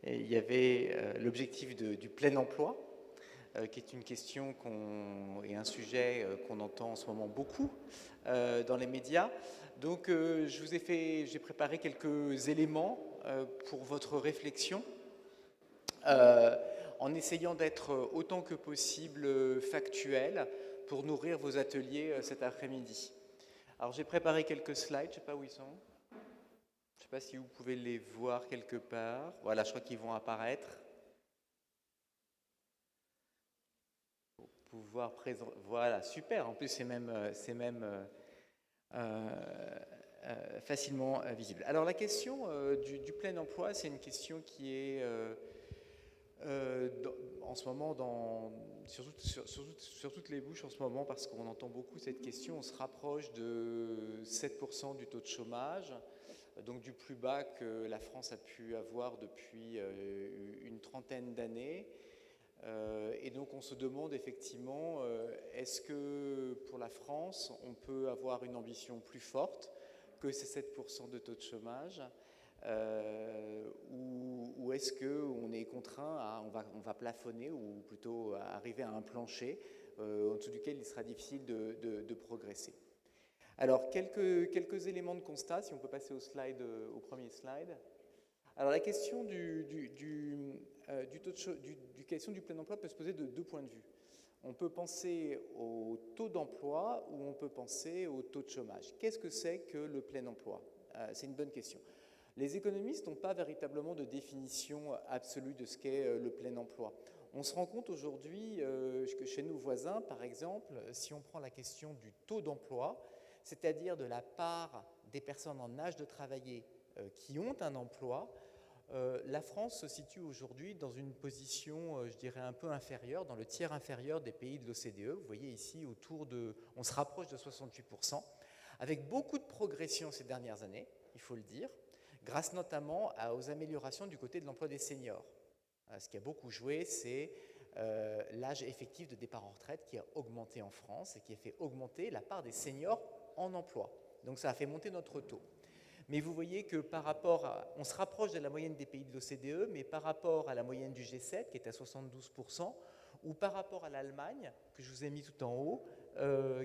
Et il y avait l'objectif du plein emploi, qui est une question et un sujet qu'on entend en ce moment beaucoup dans les médias. Donc j'ai préparé quelques éléments pour votre réflexion, en essayant d'être autant que possible factuel pour nourrir vos ateliers cet après-midi. Alors j'ai préparé quelques slides, je ne sais pas où ils sont. Je ne sais pas si vous pouvez les voir quelque part. Voilà, je crois qu'ils vont apparaître. Pour pouvoir présenter. Voilà, super. En plus, c'est même facilement visible. Alors la question du plein emploi, c'est une question qui est en ce moment sur toutes les bouches en ce moment, parce qu'on entend beaucoup cette question. On se rapproche de 7% du taux de chômage, donc du plus bas que la France a pu avoir depuis une trentaine d'années. Et donc on se demande effectivement, est-ce que pour la France, on peut avoir une ambition plus forte que ces 7% de taux de chômage, ou est-ce qu'on est contraint on va plafonner, ou plutôt arriver à un plancher en dessous duquel il sera difficile de progresser. Alors quelques éléments de constat, si on peut passer au premier slide. Alors la question question du plein emploi peut se poser de deux points de vue. On peut penser au taux d'emploi ou on peut penser au taux de chômage. Qu'est-ce que c'est que le plein emploi? C'est une bonne question. Les économistes n'ont pas véritablement de définition absolue de ce qu'est le plein emploi. On se rend compte aujourd'hui que chez nos voisins, par exemple, si on prend la question du taux d'emploi, c'est-à-dire de la part des personnes en âge de travailler qui ont un emploi, la France se situe aujourd'hui dans une position, je dirais, un peu inférieure, dans le tiers inférieur des pays de l'OCDE. Vous voyez ici, on se rapproche de 68%, avec beaucoup de progression ces dernières années, il faut le dire, grâce notamment aux améliorations du côté de l'emploi des seniors. Ce qui a beaucoup joué, c'est l'âge effectif de départ en retraite qui a augmenté en France et qui a fait augmenter la part des seniors en emploi. Donc ça a fait monter notre taux. Mais vous voyez que on se rapproche de la moyenne des pays de l'OCDE, mais par rapport à la moyenne du G7, qui est à 72%, ou par rapport à l'Allemagne, que je vous ai mis tout en haut,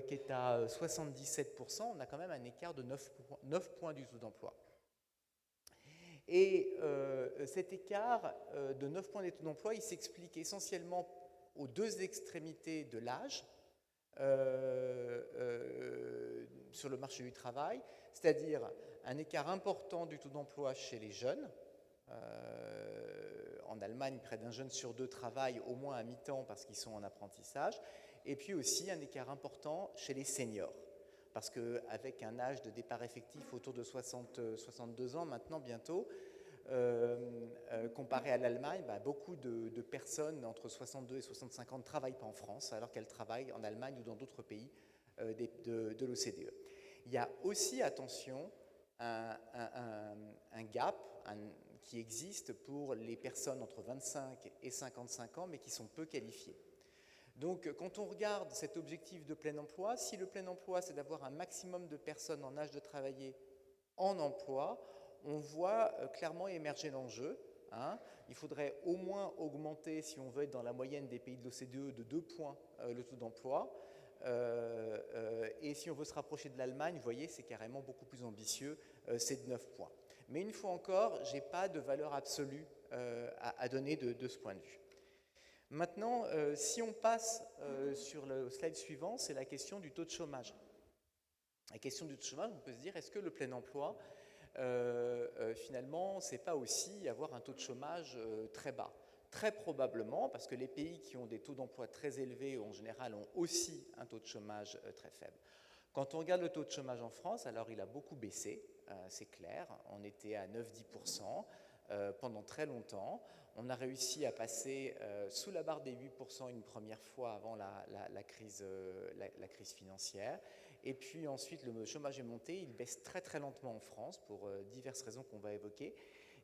qui est à 77%, on a quand même un écart de 9 points du taux d'emploi. Et cet écart de 9 points des taux d'emploi, il s'explique essentiellement aux deux extrémités de l'âge, sur le marché du travail, c'est-à-dire un écart important du taux d'emploi chez les jeunes. En Allemagne, près d'un jeune sur deux travaille au moins à mi-temps parce qu'ils sont en apprentissage, et puis aussi un écart important chez les seniors, parce qu'avec un âge de départ effectif autour de 62 ans maintenant bientôt, comparé à l'Allemagne, beaucoup de personnes entre 62 et 65 ans ne travaillent pas en France, alors qu'elles travaillent en Allemagne ou dans d'autres pays de l'OCDE. Il y a aussi, attention, un gap qui existe pour les personnes entre 25 et 55 ans, mais qui sont peu qualifiées. Donc, quand on regarde cet objectif de plein emploi, si le plein emploi, c'est d'avoir un maximum de personnes en âge de travailler en emploi, on voit clairement émerger l'enjeu. Il faudrait au moins augmenter, si on veut être dans la moyenne des pays de l'OCDE, de 2 points le taux d'emploi. Et si on veut se rapprocher de l'Allemagne, vous voyez, c'est carrément beaucoup plus ambitieux, c'est de 9 points. Mais une fois encore, je n'ai pas de valeur absolue à donner de ce point de vue. Maintenant, si on passe sur le slide suivant, c'est la question du taux de chômage. La question du taux de chômage, on peut se dire, est-ce que le plein emploi, finalement, c'est pas aussi avoir un taux de chômage très bas? Très probablement, parce que les pays qui ont des taux d'emploi très élevés, en général, ont aussi un taux de chômage très faible. Quand on regarde le taux de chômage en France, alors il a beaucoup baissé, c'est clair. On était à 9-10% pendant très longtemps. On a réussi à passer sous la barre des 8% une première fois avant la crise financière. Et puis ensuite, le chômage est monté. Il baisse très très lentement en France pour diverses raisons qu'on va évoquer.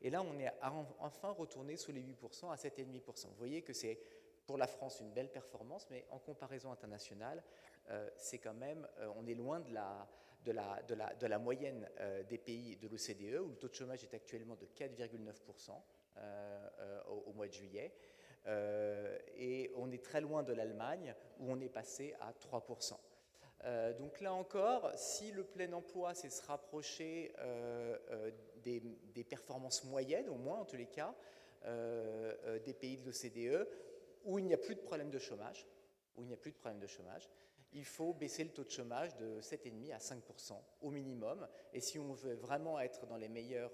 Et là, on est enfin retourné sous les 8% à 7,5%. Vous voyez que c'est pour la France une belle performance, mais en comparaison internationale, c'est quand même, on est loin de la moyenne des pays de l'OCDE, où le taux de chômage est actuellement de 4,9%. au mois de juillet. Et on est très loin de l'Allemagne, où on est passé à 3%. Donc là encore, si le plein emploi c'est se rapprocher des performances moyennes, au moins en tous les cas, des pays de l'OCDE, où il n'y a plus de problème de chômage, il faut baisser le taux de chômage de 7,5 à 5% au minimum. Et si on veut vraiment être dans les meilleurs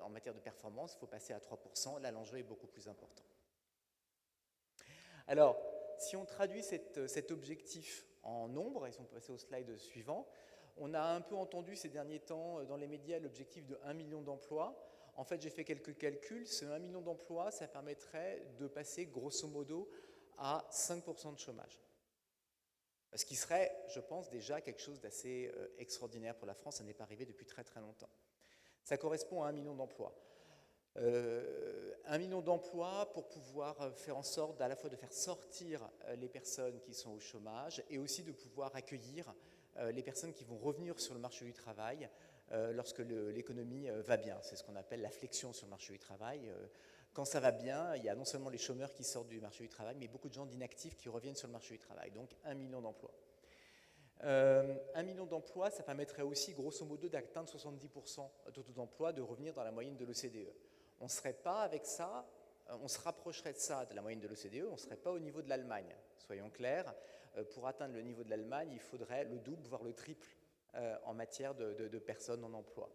en matière de performance, il faut passer à 3%. Là, l'enjeu est beaucoup plus important. Alors, si on traduit cet objectif en nombre, et si on peut passer au slide suivant, on a un peu entendu ces derniers temps dans les médias l'objectif de 1 million d'emplois. En fait, j'ai fait quelques calculs. Ce 1 million d'emplois, ça permettrait de passer grosso modo à 5% de chômage. Ce qui serait, je pense, déjà quelque chose d'assez extraordinaire pour la France. Ça n'est pas arrivé depuis très très longtemps. Ça correspond à 1 million d'emplois. 1 million d'emplois pour pouvoir faire en sorte à la fois de faire sortir les personnes qui sont au chômage et aussi de pouvoir accueillir les personnes qui vont revenir sur le marché du travail lorsque l'économie va bien. C'est ce qu'on appelle la flexion sur le marché du travail. Quand ça va bien, il y a non seulement les chômeurs qui sortent du marché du travail, mais beaucoup de gens d'inactifs qui reviennent sur le marché du travail. Donc 1 million d'emplois. 1 million d'emplois, ça permettrait aussi grosso modo d'atteindre 70% de taux d'emploi, de revenir dans la moyenne de l'OCDE. On ne serait pas avec ça, on se rapprocherait de ça, de la moyenne de l'OCDE, on ne serait pas au niveau de l'Allemagne. Soyons clairs, pour atteindre le niveau de l'Allemagne, il faudrait le double, voire le triple en matière de personnes en emploi.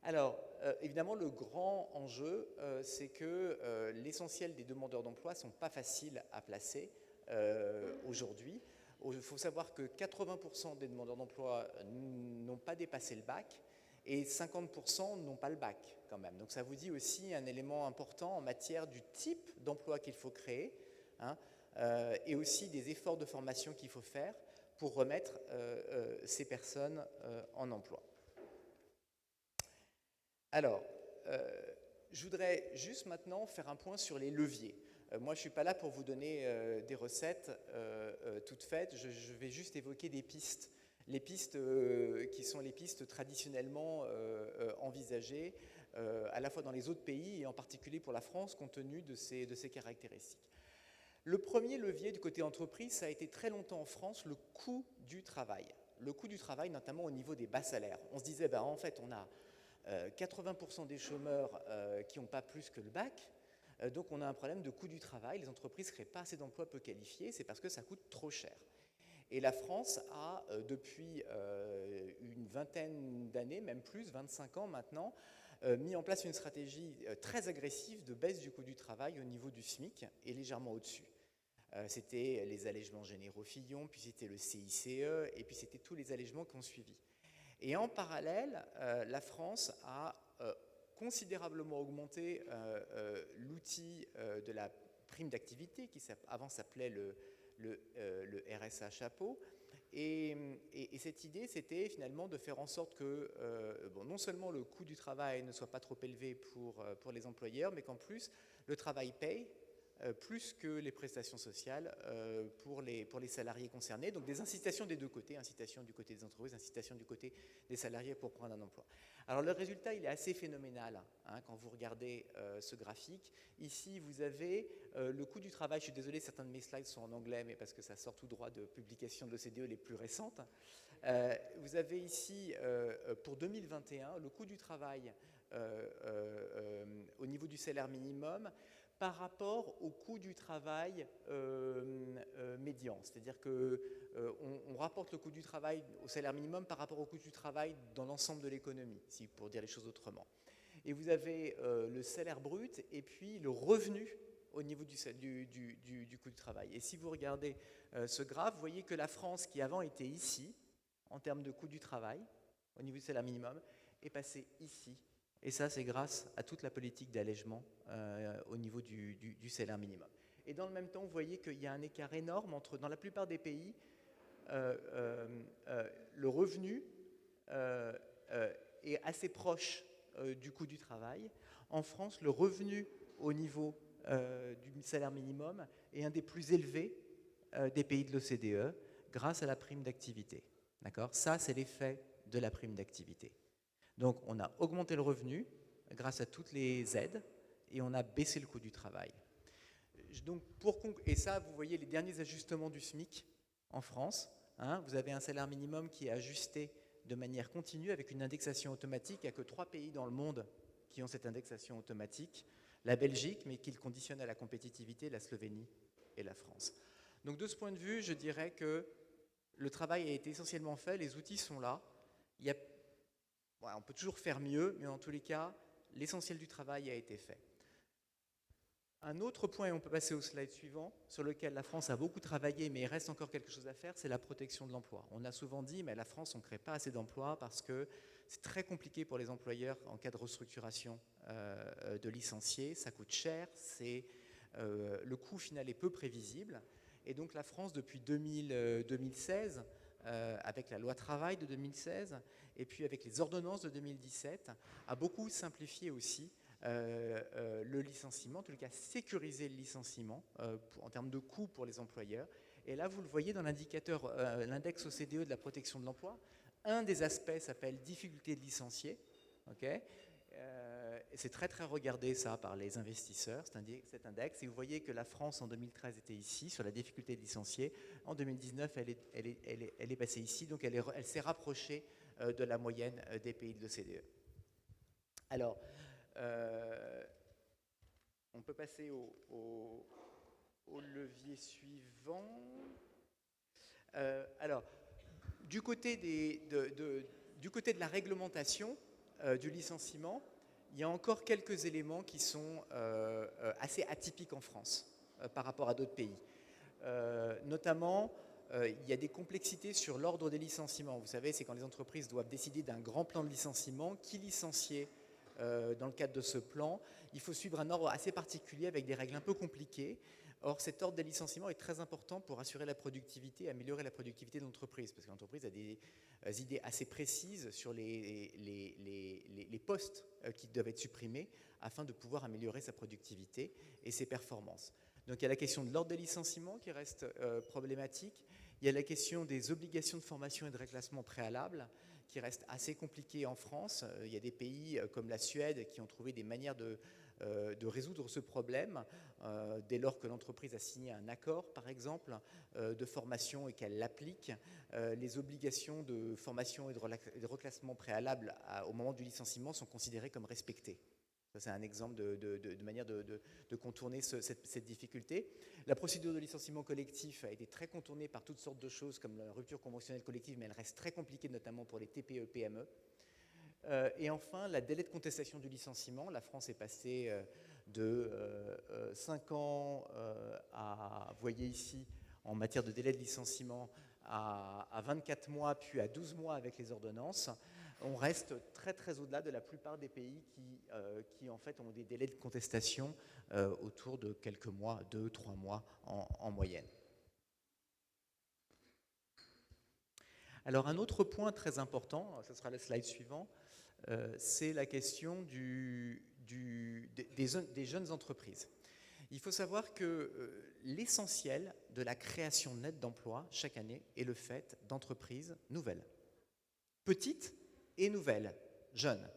Alors, évidemment, le grand enjeu, c'est que l'essentiel des demandeurs d'emploi ne sont pas faciles à placer aujourd'hui. Il faut savoir que 80% des demandeurs d'emploi n'ont pas dépassé le bac et 50% n'ont pas le bac quand même. Donc ça vous dit aussi un élément important en matière du type d'emploi qu'il faut créer et aussi des efforts de formation qu'il faut faire pour remettre ces personnes en emploi. Alors, je voudrais juste maintenant faire un point sur les leviers. Moi, je ne suis pas là pour vous donner des recettes toutes faites, je vais juste évoquer des pistes. Les pistes qui sont les pistes traditionnellement envisagées, à la fois dans les autres pays et en particulier pour la France, compte tenu de ces caractéristiques. Le premier levier du côté entreprise, ça a été très longtemps en France le coût du travail. Le coût du travail, notamment au niveau des bas salaires. On se disait, en fait, on a 80% des chômeurs qui n'ont pas plus que le bac, donc on a un problème de coût du travail, les entreprises ne créent pas assez d'emplois peu qualifiés, c'est parce que ça coûte trop cher. Et la France a, depuis une vingtaine d'années, même plus, 25 ans maintenant, mis en place une stratégie très agressive de baisse du coût du travail au niveau du SMIC et légèrement au-dessus. C'était les allègements généraux Fillon, puis c'était le CICE, et puis c'était tous les allègements qui ont suivi. Et en parallèle, la France a considérablement augmenté l'outil de la prime d'activité, qui avant s'appelait le RSA chapeau. Et cette idée, c'était finalement de faire en sorte que non seulement le coût du travail ne soit pas trop élevé pour les employeurs, mais qu'en plus, le travail paye plus que les prestations sociales pour les salariés concernés. Donc des incitations des deux côtés, incitations du côté des entreprises, incitations du côté des salariés pour prendre un emploi. Alors le résultat, il est assez phénoménal quand vous regardez ce graphique. Ici, vous avez le coût du travail. Je suis désolé, certains de mes slides sont en anglais, mais parce que ça sort tout droit de publications de l'OCDE les plus récentes. Vous avez ici, pour 2021, le coût du travail au niveau du salaire minimum par rapport au coût du travail médian. C'est-à-dire qu'on rapporte le coût du travail au salaire minimum par rapport au coût du travail dans l'ensemble de l'économie, pour dire les choses autrement. Et vous avez le salaire brut et puis le revenu au niveau du coût du travail. Et si vous regardez ce graphe, vous voyez que la France, qui avant était ici, en termes de coût du travail, au niveau du salaire minimum, est passée ici. Et ça, c'est grâce à toute la politique d'allègement au niveau du salaire minimum. Et dans le même temps, vous voyez qu'il y a un écart énorme entre, dans la plupart des pays, le revenu est assez proche du coût du travail. En France, le revenu au niveau du salaire minimum est un des plus élevés des pays de l'OCDE grâce à la prime d'activité. D'accord ? Ça, c'est l'effet de la prime d'activité. Donc, on a augmenté le revenu grâce à toutes les aides et on a baissé le coût du travail. Donc, et ça, vous voyez les derniers ajustements du SMIC en France. Hein, vous avez un salaire minimum qui est ajusté de manière continue avec une indexation automatique. Il n'y a que 3 pays dans le monde qui ont cette indexation automatique. La Belgique, mais qui le conditionne à la compétitivité, la Slovénie et la France. Donc de ce point de vue, je dirais que le travail a été essentiellement fait, les outils sont là. On peut toujours faire mieux, mais en tous les cas, l'essentiel du travail a été fait. Un autre point, et on peut passer au slide suivant, sur lequel la France a beaucoup travaillé, mais il reste encore quelque chose à faire, c'est la protection de l'emploi. On a souvent dit, mais la France, on ne crée pas assez d'emplois parce que c'est très compliqué pour les employeurs en cas de restructuration de licenciés, ça coûte cher, le coût final est peu prévisible. Et donc la France, depuis 2016, avec la loi travail de 2016, et puis avec les ordonnances de 2017, a beaucoup simplifié aussi le licenciement, en tout cas sécuriser le licenciement en termes de coûts pour les employeurs. Et là, vous le voyez dans l'indicateur, l'index OCDE de la protection de l'emploi, un des aspects s'appelle difficulté de licencier. Okay, c'est très très regardé ça par les investisseurs, cet index, et vous voyez que la France en 2013 était ici sur la difficulté de licencier, en 2019 elle est passée ici, donc elle s'est rapprochée de la moyenne des pays de l'OCDE. Alors, on peut passer au levier suivant. Alors, du côté de la réglementation du licenciement, il y a encore quelques éléments qui sont assez atypiques en France par rapport à d'autres pays. Notamment, il y a des complexités sur l'ordre des licenciements. Vous savez, c'est quand les entreprises doivent décider d'un grand plan de licenciement, qui licencier dans le cadre de ce plan. Il faut suivre un ordre assez particulier avec des règles un peu compliquées. Or, cet ordre des licenciements est très important pour assurer la productivité et améliorer la productivité de l'entreprise, parce que l'entreprise a des idées assez précises sur les postes qui doivent être supprimés afin de pouvoir améliorer sa productivité et ses performances. Donc il y a la question de l'ordre des licenciements qui reste problématique. Il y a la question des obligations de formation et de reclassement préalable qui reste assez compliquée en France. Il y a des pays comme la Suède qui ont trouvé des manières de résoudre ce problème dès lors que l'entreprise a signé un accord, par exemple, de formation et qu'elle l'applique. Les obligations de formation et de reclassement préalable au moment du licenciement sont considérées comme respectées. Ça, c'est un exemple de manière de contourner cette difficulté. La procédure de licenciement collectif a été très contournée par toutes sortes de choses comme la rupture conventionnelle collective, mais elle reste très compliquée, notamment pour les TPE, PME. Et enfin, la délai de contestation du licenciement. La France est passée de 5 ans vous voyez ici, en matière de délai de licenciement, à 24 mois, puis à 12 mois avec les ordonnances. On reste très très au-delà de la plupart des pays qui en fait ont des délais de contestation autour de quelques mois, 2-3 mois en moyenne. Alors un autre point très important, ce sera le slide suivant, c'est la question des jeunes entreprises. Il faut savoir que l'essentiel de la création nette d'emplois chaque année est le fait d'entreprises nouvelles, petites et nouvelles, jeunes.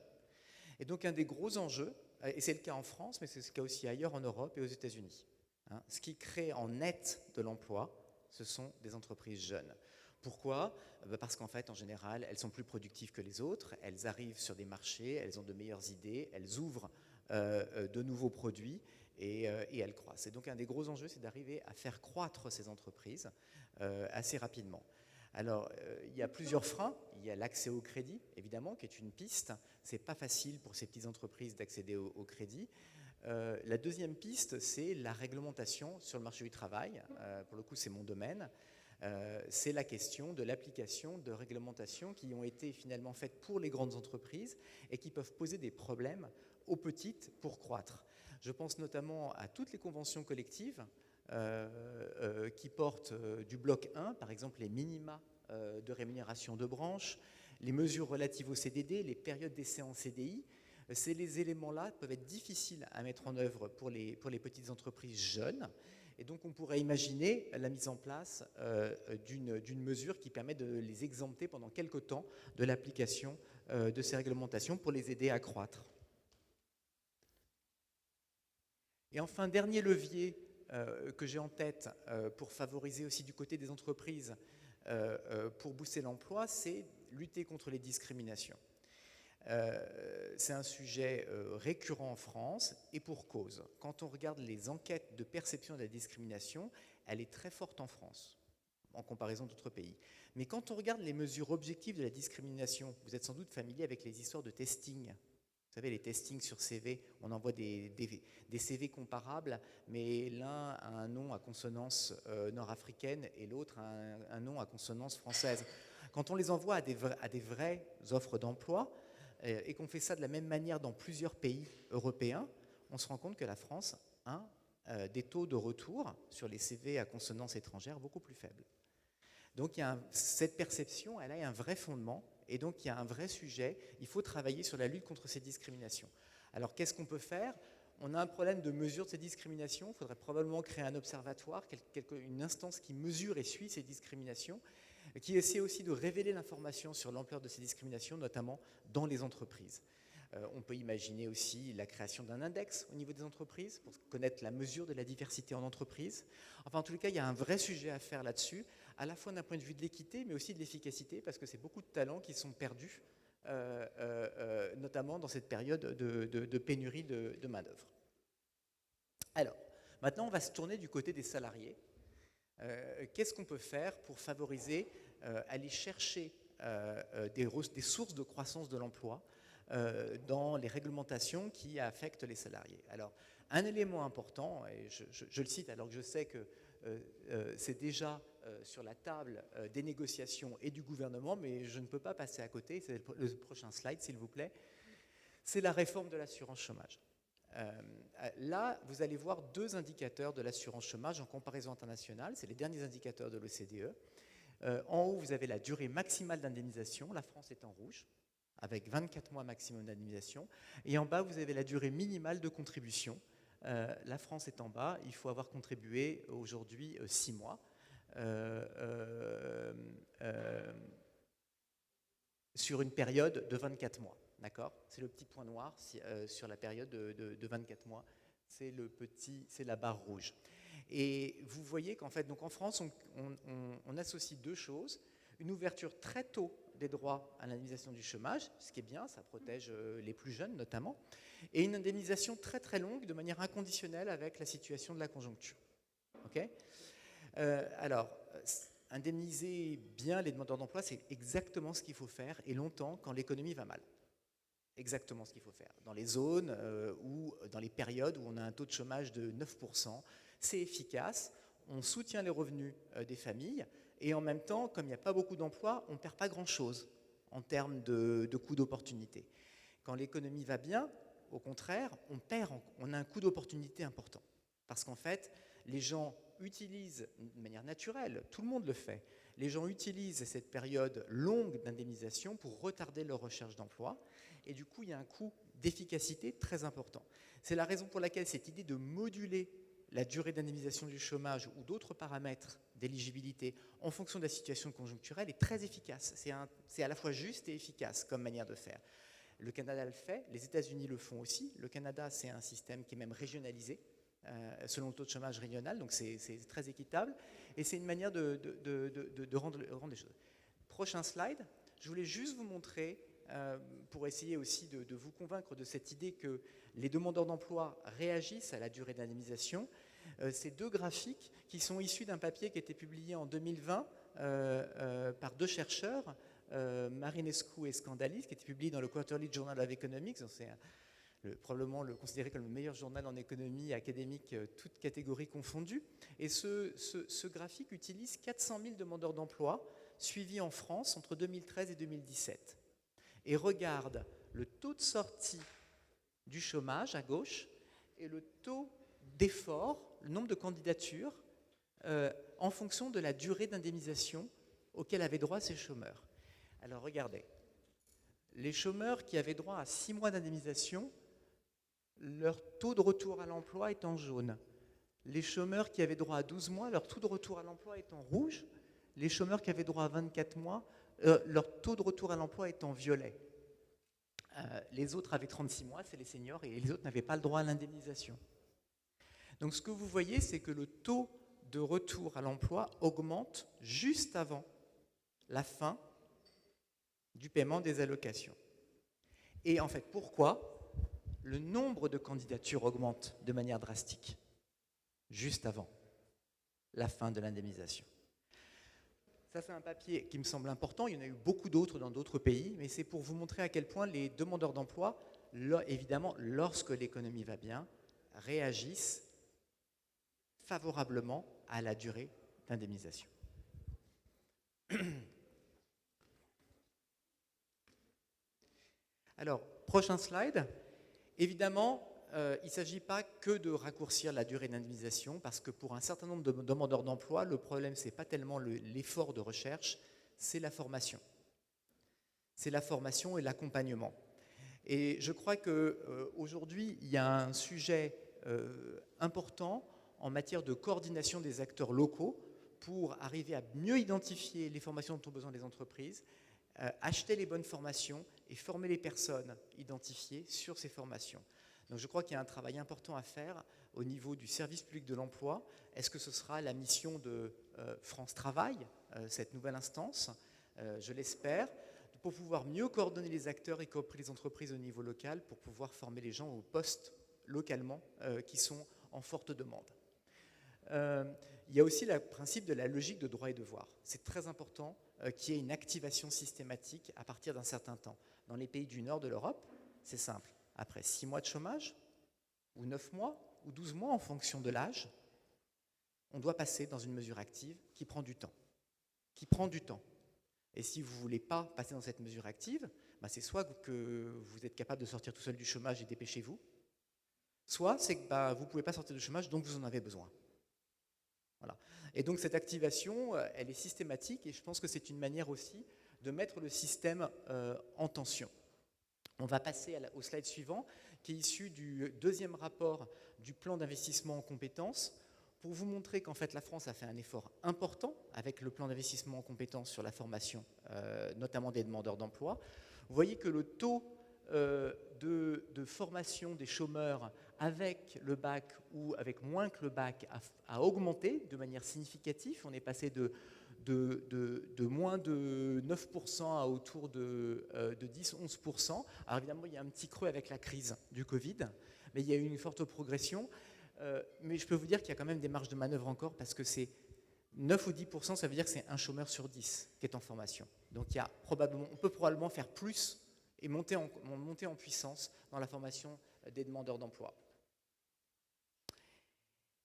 Et donc un des gros enjeux, et c'est le cas en France, mais c'est le cas aussi ailleurs en Europe et aux États-Unis, hein, ce qui crée en net de l'emploi, ce sont des entreprises jeunes. Pourquoi ? Parce qu'en fait, en général, elles sont plus productives que les autres, elles arrivent sur des marchés, elles ont de meilleures idées, elles ouvrent de nouveaux produits et elles croissent. Et donc un des gros enjeux, c'est d'arriver à faire croître ces entreprises assez rapidement. Alors, il y a plusieurs freins. Il y a l'accès au crédit, évidemment, qui est une piste. Ce n'est pas facile pour ces petites entreprises d'accéder au crédit. La deuxième piste, c'est la réglementation sur le marché du travail. Pour le coup, c'est mon domaine. C'est la question de l'application de réglementations qui ont été finalement faites pour les grandes entreprises et qui peuvent poser des problèmes aux petites pour croître. Je pense notamment à toutes les conventions collectives qui portent du bloc 1, par exemple les minima de rémunération de branche, les mesures relatives au CDD, les périodes d'essai en CDI. Les éléments-là peuvent être difficiles à mettre en œuvre pour les petites entreprises jeunes. Et donc on pourrait imaginer la mise en place d'une mesure qui permet de les exempter pendant quelque temps de l'application de ces réglementations pour les aider à croître. Et enfin, dernier levier que j'ai en tête pour favoriser aussi du côté des entreprises, pour booster l'emploi, c'est lutter contre les discriminations. C'est un sujet récurrent en France et pour cause. Quand on regarde les enquêtes de perception de la discrimination, elle est très forte en France en comparaison d'autres pays. Mais quand on regarde les mesures objectives de la discrimination, vous êtes sans doute familier avec les histoires de testing. Vous savez, les testings sur CV, on envoie des CV comparables, mais l'un a un nom à consonance nord-africaine et l'autre a un nom à consonance française. Quand on les envoie à des vraies offres d'emploi, et qu'on fait ça de la même manière dans plusieurs pays européens, on se rend compte que la France a des taux de retour sur les CV à consonance étrangère beaucoup plus faibles. Donc cette perception, elle a un vrai fondement, et donc il y a un vrai sujet. Il faut travailler sur la lutte contre ces discriminations. Alors qu'est-ce qu'on peut faire? On a un problème de mesure de ces discriminations. Il faudrait probablement créer un observatoire, une instance qui mesure et suit ces discriminations, qui essaie aussi de révéler l'information sur l'ampleur de ces discriminations, notamment dans les entreprises. On peut imaginer aussi la création d'un index au niveau des entreprises pour connaître la mesure de la diversité en entreprise. Enfin, en tout cas, il y a un vrai sujet à faire là-dessus, à la fois d'un point de vue de l'équité, mais aussi de l'efficacité, parce que c'est beaucoup de talents qui sont perdus, notamment dans cette période de pénurie de main-d'œuvre. Alors, maintenant, on va se tourner du côté des salariés. Qu'est-ce qu'on peut faire pour favoriser, aller chercher des sources de croissance de l'emploi dans les réglementations qui affectent les salariés? Alors, un élément important, et je le cite alors que je sais que c'est déjà sur la table des négociations et du gouvernement, mais je ne peux pas passer à côté, c'est le prochain slide s'il vous plaît, c'est la réforme de l'assurance chômage. Là, vous allez voir deux indicateurs de l'assurance chômage en comparaison internationale, c'est les derniers indicateurs de l'OCDE. En haut, vous avez la durée maximale d'indemnisation, la France est en rouge, avec 24 mois maximum d'indemnisation, et en bas, vous avez la durée minimale de contribution. La France est en bas, il faut avoir contribué aujourd'hui 6 mois. Sur une période de 24 mois. D'accord? C'est le petit point noir sur la période de 24 mois. C'est la barre rouge. Et vous voyez qu'en fait, donc en France, on associe deux choses. Une ouverture très tôt des droits à l'indemnisation du chômage, ce qui est bien, ça protège les plus jeunes notamment, et une indemnisation très très longue de manière inconditionnelle avec la situation de la conjoncture. Ok? Alors, indemniser bien les demandeurs d'emploi, c'est exactement ce qu'il faut faire, et longtemps quand l'économie va mal. Exactement ce qu'il faut faire. Dans les zones ou dans les périodes où on a un taux de chômage de 9%, c'est efficace, on soutient les revenus des familles, et en même temps, comme il n'y a pas beaucoup d'emplois, on ne perd pas grand-chose en termes de coût d'opportunité. Quand l'économie va bien, au contraire, on a un coût d'opportunité important. Parce qu'en fait, les gens utilisent de manière naturelle, tout le monde le fait, les gens utilisent cette période longue d'indemnisation pour retarder leur recherche d'emploi, et du coup, il y a un coût d'efficacité très important. C'est la raison pour laquelle cette idée de moduler la durée d'indemnisation du chômage ou d'autres paramètres d'éligibilité en fonction de la situation conjoncturelle est très efficace. C'est à la fois juste et efficace comme manière de faire. Le Canada le fait, les États-Unis le font aussi. Le Canada, c'est un système qui est même régionalisé, selon le taux de chômage régional, donc c'est très équitable, et c'est une manière de rendre les choses. Prochain slide, je voulais juste vous montrer, pour essayer aussi de vous convaincre de cette idée que les demandeurs d'emploi réagissent à la durée d'indemnisation, ces deux graphiques qui sont issus d'un papier qui a été publié en 2020 par deux chercheurs, Marinescu et Scandalis, qui a été publié dans le Quarterly Journal of Economics. C'est probablement considéré comme le meilleur journal en économie académique, toutes catégories confondues. Et ce graphique utilise 400 000 demandeurs d'emploi suivis en France entre 2013 et 2017. Et regarde le taux de sortie du chômage à gauche et le taux d'effort, le nombre de candidatures, en fonction de la durée d'indemnisation auquel avaient droit ces chômeurs. Alors regardez, les chômeurs qui avaient droit à 6 mois d'indemnisation, leur taux de retour à l'emploi est en jaune. Les chômeurs qui avaient droit à 12 mois, leur taux de retour à l'emploi est en rouge. Les chômeurs qui avaient droit à 24 mois, leur taux de retour à l'emploi est en violet. Les autres avaient 36 mois, c'est les seniors, et les autres n'avaient pas le droit à l'indemnisation. Donc ce que vous voyez, c'est que le taux de retour à l'emploi augmente juste avant la fin du paiement des allocations. Et en fait, pourquoi le nombre de candidatures augmente de manière drastique juste avant la fin de l'indemnisation? Ça, c'est un papier qui me semble important. Il y en a eu beaucoup d'autres dans d'autres pays, mais c'est pour vous montrer à quel point les demandeurs d'emploi, évidemment, lorsque l'économie va bien, réagissent favorablement à la durée d'indemnisation. Alors, prochain slide. Évidemment, il ne s'agit pas que de raccourcir la durée d'indemnisation, parce que pour un certain nombre de demandeurs d'emploi, le problème, ce n'est pas tellement l'effort de recherche, c'est la formation. C'est la formation et l'accompagnement. Et je crois qu'aujourd'hui, il y a un sujet important en matière de coordination des acteurs locaux pour arriver à mieux identifier les formations dont ont besoin les entreprises, acheter les bonnes formations et former les personnes identifiées sur ces formations. Donc je crois qu'il y a un travail important à faire au niveau du service public de l'emploi. Est-ce que ce sera la mission de France Travail, cette nouvelle instance, je l'espère, pour pouvoir mieux coordonner les acteurs, y compris les entreprises au niveau local, pour pouvoir former les gens aux postes localement qui sont en forte demande. Il y a aussi le principe de la logique de droits et devoirs. C'est très important qu'il y ait une activation systématique à partir d'un certain temps. Dans les pays du nord de l'Europe, c'est simple. Après 6 mois de chômage, ou 9 mois, ou 12 mois en fonction de l'âge, on doit passer dans une mesure active qui prend du temps. Et si vous ne voulez pas passer dans cette mesure active, c'est soit que vous êtes capable de sortir tout seul du chômage et dépêchez-vous, soit c'est que vous ne pouvez pas sortir du chômage, donc vous en avez besoin. Voilà. Et donc cette activation, elle est systématique et je pense que c'est une manière aussi de mettre le système en tension. On va passer au slide suivant, qui est issu du deuxième rapport du plan d'investissement en compétences, pour vous montrer qu'en fait la France a fait un effort important avec le plan d'investissement en compétences sur la formation, notamment des demandeurs d'emploi. Vous voyez que le taux de formation des chômeurs avec le bac ou avec moins que le bac a augmenté de manière significative. On est passé de moins de 9% à autour de 10-11%. Alors évidemment, il y a un petit creux avec la crise du Covid, mais il y a eu une forte progression. Mais je peux vous dire qu'il y a quand même des marges de manœuvre encore, parce que c'est 9 ou 10%, ça veut dire que c'est un chômeur sur 10 qui est en formation. Donc on peut probablement faire plus et monter en puissance dans la formation des demandeurs d'emploi.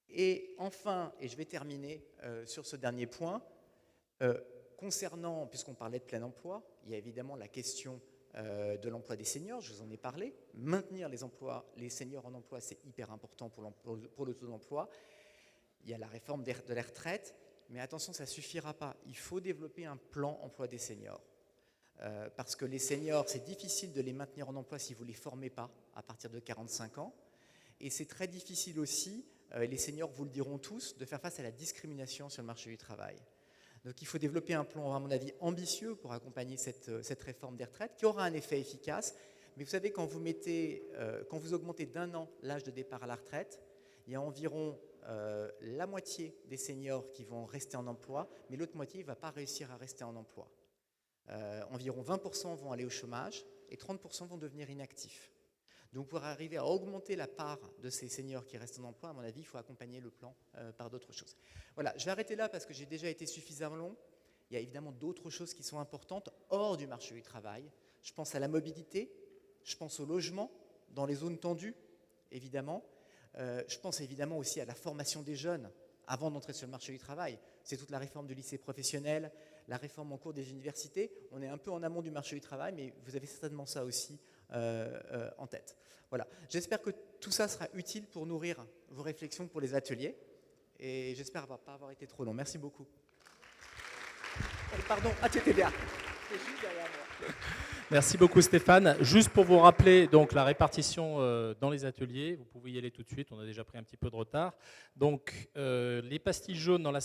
Et enfin, et je vais terminer sur ce dernier point, concernant, puisqu'on parlait de plein emploi, il y a évidemment la question de l'emploi des seniors, je vous en ai parlé. Maintenir les seniors en emploi, c'est hyper important pour le taux d'emploi. Il y a la réforme de la retraite, mais attention, ça ne suffira pas. Il faut développer un plan emploi des seniors. Parce que les seniors, c'est difficile de les maintenir en emploi si vous ne les formez pas à partir de 45 ans. Et c'est très difficile aussi, les seniors vous le diront tous, de faire face à la discrimination sur le marché du travail. Donc il faut développer un plan, à mon avis, ambitieux pour accompagner cette réforme des retraites, qui aura un effet efficace. Mais vous savez, quand vous augmentez d'1 an l'âge de départ à la retraite, il y a environ la moitié des seniors qui vont rester en emploi, mais l'autre moitié ne va pas réussir à rester en emploi. Environ 20% vont aller au chômage et 30% vont devenir inactifs. Donc pour arriver à augmenter la part de ces seniors qui restent en emploi, à mon avis, il faut accompagner le plan par d'autres choses. Voilà, je vais arrêter là parce que j'ai déjà été suffisamment long. Il y a évidemment d'autres choses qui sont importantes hors du marché du travail. Je pense à la mobilité, je pense au logement dans les zones tendues, évidemment. Je pense évidemment aussi à la formation des jeunes avant d'entrer sur le marché du travail. C'est toute la réforme du lycée professionnel, la réforme en cours des universités. On est un peu en amont du marché du travail, mais vous avez certainement ça aussi en tête. Voilà. J'espère que tout ça sera utile pour nourrir vos réflexions pour les ateliers. Et j'espère pas avoir été trop long. Merci beaucoup. Pardon, tu étais bien. C'est juste derrière moi. Merci beaucoup Stéphane. Juste pour vous rappeler donc, la répartition dans les ateliers, vous pouvez y aller tout de suite, on a déjà pris un petit peu de retard. Donc les pastilles jaunes dans la